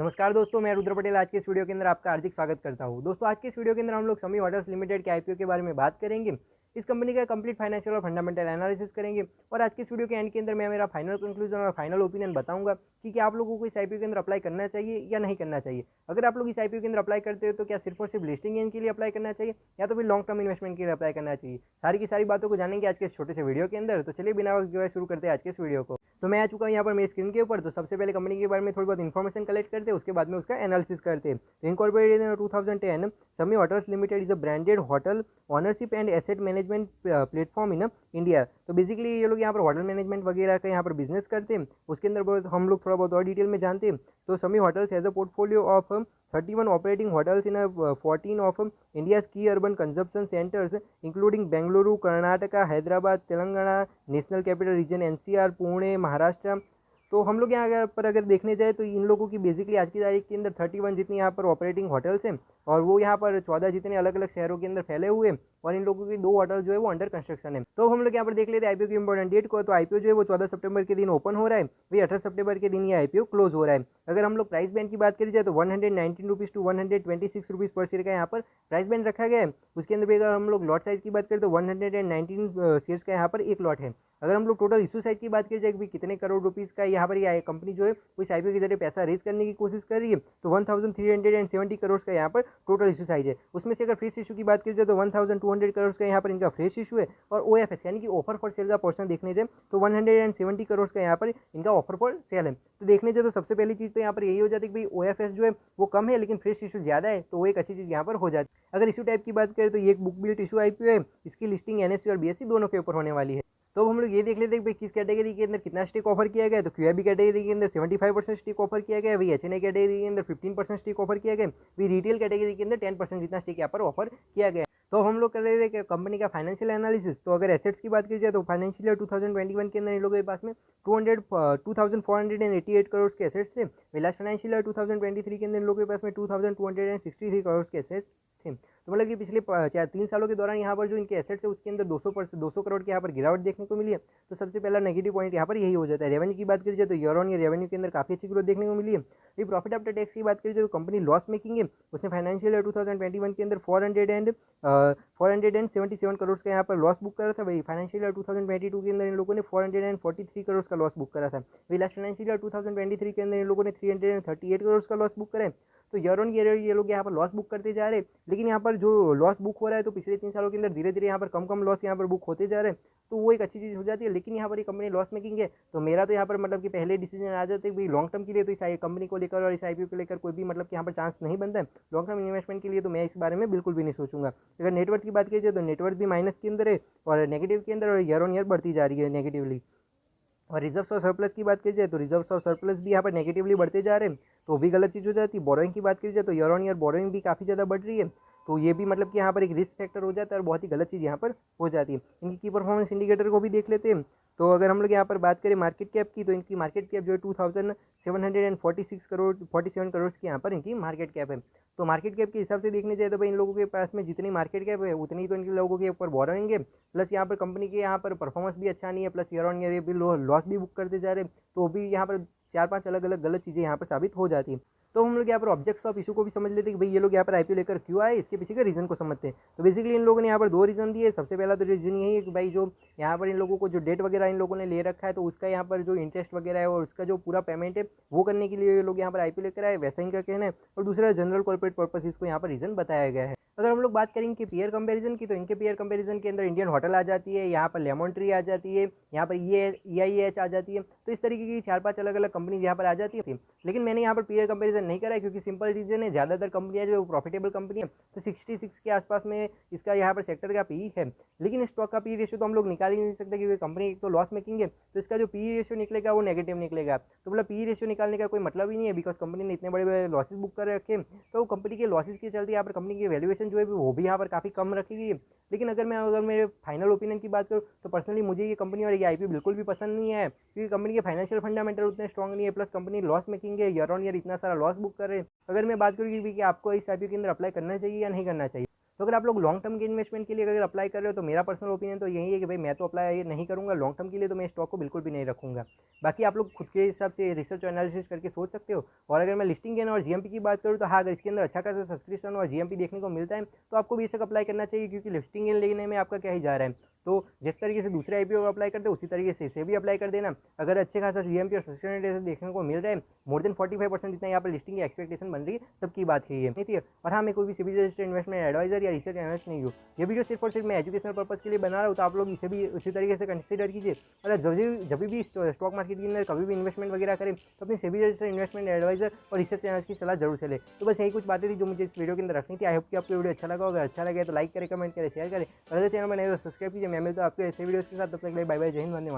नमस्कार दोस्तों, मैं रुद्र पटेल आज के इस वीडियो के अंदर आपका हार्दिक स्वागत करता हूं। दोस्तों, आज के इस वीडियो के अंदर हम लोग समी होटल्स लिमिटेड के आईपीओ के बारे में बात करेंगे। इस कंपनी का कंप्लीट फाइनेंशियल और फंडामेंटल एनालिसिस करेंगे और आज के इस वीडियो के एंड के अंदर मैं मेरा फाइनल कंक्लूजन और फाइनल ओपिनियन बताऊंगा कि क्या आप लोगों को इस आईपीओ के अंदर अप्लाई करना चाहिए या नहीं करना चाहिए। अगर आप लोग इस आईपीओ के अंदर अप्लाई करते हो तो क्या सिर्फ और सिर्फ लिस्टिंग गेन के लिए अप्लाई करना चाहिए या तो फिर लॉन्ग टर्म इन्वेस्टमेंट के लिए अप्लाई करना चाहिए। सारी की सारी बातों को जानेंगे आज के इस छोटे से वीडियो के अंदर। तो चलिए बिना वक्त गवाए शुरू करते हैं आज के इस वीडियो को। तो मैं आ चुका हूँ यहाँ पर मेरी स्क्रीन के ऊपर। तो सबसे पहले कंपनी के बारे में थोड़ी बहुत इन्फॉर्मेशन कलेक्ट करते हैं, उसके बाद में उसका एनालिसिस करते हैं। तो इनकॉर्पोरेटेड इन 2010, समी hotels limited is a branded hotel ownership and asset management platform in India. तो बेसिकली ये लोग यहाँ पर होटल मैनेजमेंट वगैरह का यहाँ पर बिजनेस करते हैं। उसके अंदर बहुत हम लोग थोड़ा बहुत और डिटेल में जानते हैं। तो समी hotels has a portfolio of 31 operating hotels in 14 of India's key urban consumption centers, including Bengaluru, Karnataka, Hyderabad, Telangana, National Capital Region, NCR, Pune, Maharashtra. तो हम लोग यहाँ पर अगर देखने जाए तो इन लोगों की बेसिकली आज की तारीख के अंदर 31 जितनी यहाँ पर ऑपरेटिंग होटल्स हैं और वो यहाँ पर 14 जितने अलग अलग शहरों के अंदर फैले हुए हैं और इन लोगों की 2 होटल जो है वो अंडर कंस्ट्रक्शन है। तो हम लोग यहाँ पर देख लेते हैं आईपीओ की इंपॉर्टेंट डेट को। तो आईपीओ जो है वो 14 सितंबर के दिन ओपन हो रहा है, वही 18 सितंबर के दिन ये आईपीओ क्लोज हो रहा है। अगर हम लोग प्राइस बैंड की बात करी जाए तो 119 रुपीज़ टू 126 रुपीज़ पर शेयर का यहाँ पर प्राइस बैंड रखा गया है। उसके अंदर भी अगर हम लोग लॉट साइज की बात करें तो 119 शेयर्स का यहाँ पर एक लॉट है। अगर हम लोग टोटल इशू साइज की बात करी जाए कि कितने करोड़ रुपीज़ का यहाँ पर ये कंपनी जो है वो इस आईपीओ के जरिए पैसा रेज करने की कोशिश कर रही है, तो 1370 करोड़ का यहाँ पर टोटल इशू साइज है। उसमें से अगर फ्रेश इशू की बात की जाए तो 1200 करोड़ का यहाँ पर इनका फ्रेश इशू है और ओएफएस यानी कि ऑफर फॉर सेल का पोर्शन देखने जाए तो 170 करोड़ का यहाँ पर इनका ऑफर फॉर सेल है। तो देखने जाए तो सबसे पहली चीज़ तो यहाँ पर यही हो जाती है कि भाई ओएफएस जो है वो कम है लेकिन फ्रेश इशू ज़्यादा है, तो वो एक अच्छी चीज़ यहाँ पर हो जाती है। अगर इशू टाइप की बात करें तो ये एक बुक बिल्ट इशू आईपीओ है, इसकी लिस्टिंग एनएससी और बीएससी दोनों के ऊपर होने वाली है। तो हम लोग ये देख लेते हैं कि किस कैटेगरी के अंदर कितना स्टेक ऑफर किया गया है। तो क्यूआईबी कैटेगरी के अंदर 75% स्टेक ऑफर किया गया है, वही एचएनआई कैटेगरी के अंदर 15% स्टेक ऑफर किया गया है, वही रिटेल कैटेगरी के अंदर 10% जितना स्टेक यहाँ पर ऑफर किया गया है। तो हम लोग कर रहे थे कि कंपनी का फाइनेंशियल एनालिसिस। तो अगर एसेट्स की बात की जाए तो फाइनेंशियल ईयर 2021 के अंदर इन लोगों के पास में 2488 करोड़ के एसेट्स थे। लास्ट फाइनेंशियल ईयर 2023 के अंदर इन लोगों के पास में 2263 करोड़ के एसेट्स थे। तो मतलब कि पिछले 3 सालों के दौरान यहाँ पर जो इनके एसेट्स है उसके अंदर 200 करोड़ के यहाँ पर गिरावट देखने को मिली है। तो सबसे पहला नेगेटिव पॉइंट यहाँ पर यही हो जाता है। रेवेन्यू की बात करी जाए तो ईयर ऑन ईयर रेवेन्यू के अंदर काफी अच्छी ग्रोथ देखने को मिली है। ये प्रॉफिट आफ्टर टैक्स की बात करी जाए तो कंपनी लॉस मेकिंग है। उसने फाइनेंशियल ईयर 2021 के अंदर 477 करोड़ का यहाँ पर लॉस बुक करा था। वही फाइनेंशियल ईयर 2022 के अंदर इन लोगों ने 443 करोड़ का लॉस बुक करा था। वही लास्ट फाइनेंशियल ईयर 2023 के अंदर इन लोगों ने 338 करोड़ का लॉस बुक करा है। तो ईयर ऑन ईयर ये लोग यहाँ पर लॉस बुक करते जा रहे हैं, लेकिन यहाँ पर जो लॉस बुक हो रहा है तो पिछले 3 सालों के अंदर धीरे धीरे यहाँ पर कम लॉस यहाँ पर बुक होते जा रहे हैं, तो वो एक अच्छी चीज़ हो जाती है। लेकिन यहाँ पर ये कंपनी लॉस मेकिंग है, तो मेरा तो यहाँ पर मतलब कि पहले डिसीजन आ जाते हैं कि लॉन्ग टर्म के लिए तो इस कंपनी को लेकर और इस आईपीओ को लेकर कोई भी मतलब कि यहाँ पर चांस नहीं बनता है। लॉन्ग टर्म इन्वेस्टमेंट के लिए तो मैं इस बारे में बिल्कुल भी नहीं सोचूंगा। अगर नेटवर्क की बात की जाए तो नेटवर्क भी माइनस के अंदर है और नेगेटिव के अंदर, और ईयर ऑन ईयर बढ़ती जा रही है नेगेटिवली। और रिजर्व्स और सरप्लस की बात की जाए तो रिजर्व्स और सरप्लस भी यहाँ पर नेगेटिवली बढ़ते जा रहे हैं, तो भी गलत चीज़ हो जाती है। बोरोइंग की बात की जाए तो ईयर ऑन ईयर बोरोइंग भी काफ़ी ज़्यादा बढ़ रही है, तो ये भी मतलब कि यहाँ पर एक रिस्क फैक्टर हो जाता है और बहुत ही गलत चीज़ यहाँ पर हो जाती है। इनकी की परफॉर्मेंस इंडिकेटर को भी देख लेते हैं। तो अगर हम लोग यहाँ पर बात करें मार्केट कैप की तो इनकी मार्केट कैप जो है 47 करोड़ की यहाँ पर इनकी मार्केट कैप है। तो मार्केट कैप के हिसाब से देखने जाए तो भाई इन लोगों के पास में जितनी मार्केट कैप है उतनी तो इनके लोगों के ऊपर बोरोइंग है, प्लस यहाँ पर कंपनी के यहाँ पर परफॉर्मेंस भी अच्छा नहीं है, प्लस ईयर ऑन ईयर भी लॉस भी बुक करते जा रहे हैं, तो भी यहाँ पर 4-5 अलग अलग गलत चीज़ें यहाँ पर साबित हो जाती हैं। तो हम लोग यहाँ पर ऑब्जेक्ट्स ऑफ इशू को भी समझ लेते हैं कि भाई ये लोग यहाँ पर आईपीओ लेकर क्यों आए, इसके पीछे के रीजन को समझते हैं। तो बेसिकली इन लोगों ने यहाँ पर 2 रीजन दिए। सबसे पहला तो रीजन यही है कि भाई जो यहाँ पर इन लोगों को जो डेट वगैरह इन लोगों ने ले रखा है तो उसका यहाँ पर जो इंटरेस्ट वगैरह है और उसका जो पूरा पेमेंट है वो करने के लिए ये लोग यहाँ पर आईपीओ लेकर आए, वैसा इनका कहना है। और दूसरा जनरल कॉर्पोरेट पर्पस इसको यहाँ पर रीजन बताया गया है। अगर हम लोग बात करेंगे पीयर कंपैरिजन की तो इनके पीयर कंपैरिजन के अंदर इंडियन होटल आ जाती है, यहाँ पर लेमन ट्री आ जाती है, यहाँ पर EIH आ जाती है। तो इस तरीके की 4-5 अलग अलग कंपनीज यहाँ पर आ जाती है। लेकिन मैंने यहाँ पर पीयर कंपैरिजन नहीं करा है क्योंकि सिंपल रीजन है, ज़्यादातर कंपनियाँ जो प्रॉफिटेबल कंपनी है तो 66 के आसपास में इसका यहाँ पर सेक्टर का पी है। लेकिन स्टॉक का पी रेशियो तो हम लोग निकाल ही नहीं सकते क्योंकि कंपनी एक तो लॉस मेकिंग है, तो इसका जो पी रेशियो निकलेगा वो नेगेटिव निकलेगा। तो मतलब पी रेशियो निकालने का कोई मतलब ही नहीं है, बिकॉज कंपनी ने इतने बड़े बड़े लॉसेज बुक कर रखे हैं, तो कंपनी के लॉसेज के चलते यहाँ पर कंपनी की वैल्यूएशन जो है वो भी यहाँ पर काफ़ी कम रखी गई है। लेकिन अगर मेरे फाइनल ओपिनियन की बात करूँ तो पर्सनली मुझे ये कंपनी और ये आईपीओ बिल्कुल भी पसंद नहीं है, क्योंकि कंपनी के फाइनेंशियल फंडामेंटल उतने स्ट्रॉन्ग नहीं है, प्लस कंपनी लॉस मेकिंग है, ईयर ऑन ईयर इतना सारा लॉस बुक कर रहे हैं। अगर मैं बात करूँ कि आपको इस आईपीओ के अंदर अप्लाई करना चाहिए या नहीं करना चाहिए, तो अगर आप लोग लॉन्ग टर्म के इन्वेस्टमेंट के लिए अगर अप्लाई कर रहे हो तो मेरा पर्सनल ओपिनियन तो यही है कि भाई मैं तो अप्लाई नहीं करूँगा लॉन्ग टर्म के लिए, तो मैं स्टॉक को बिल्कुल भी नहीं रखूँगा। बाकी आप लोग खुद के हिसाब से रिसर्च और एनालिसिस करके सोच सकते हो। और अगर मैं लिस्टिंग गेन और जीएमपी की बात करूँ तो हाँ, अगर इसके अंदर अच्छा खासा सब्सक्रिप्शन और जीएमपी देखने को मिलता है तो आपको भी इसका अप्लाई करना चाहिए, क्योंकि लिस्टिंग गेन लेने में आपका क्या ही जा रहा है। तो जिस तरीके से दूसरे आईपीओ को अप्लाई करते हैं उसी तरीके से इसे भी अप्लाई कर देना। अगर अच्छे खासा जीएमपी और सब्सक्रिप्शन देखने को मिल रहा है, मोर देन 45% जितना यहाँ पर लिस्टिंग की एक्सपेक्टेशन बन रही है, तब की बात है ये नहीं थी। और हाँ, मैं कोई भी सेबी रजिस्टर्ड इन्वेस्टमेंट एडवाइजर या रिसर्च एनालिस्ट नहीं हूँ। ये वीडियो सिर्फ और सिर्फ मैं एजुकेशनल पर्पस के लिए बना रहा हूँ, तो आप लोग इसे भी उसी तरीके से कंसिडर कीजिए। और जब भी स्टॉक मार्केट के अंदर कभी भी इन्वेस्टमेंट वगैरह करें तो अपनी सेबी रजिस्टर्ड इन्वेस्टमेंट एडवाइजर और रिसर्च एनालिस्ट की सलाह जरूर से ले। तो बस यही कुछ बातें थी जो मुझे इस वीडियो के अंदर रखनी थी। आई होप कि आपको वीडियो अच्छा लगा होगा। अच्छा लगे तो लाइक करें, कमेंट करें, शेयर करें। अगर चैनल में नहीं तो सब्सक्राइब कीजिए। मैं मिलता हूं आपके ऐसे वीडियोस के साथ, तब तक के लिए बाय बाय, जय हिंद, वंदे मातरम।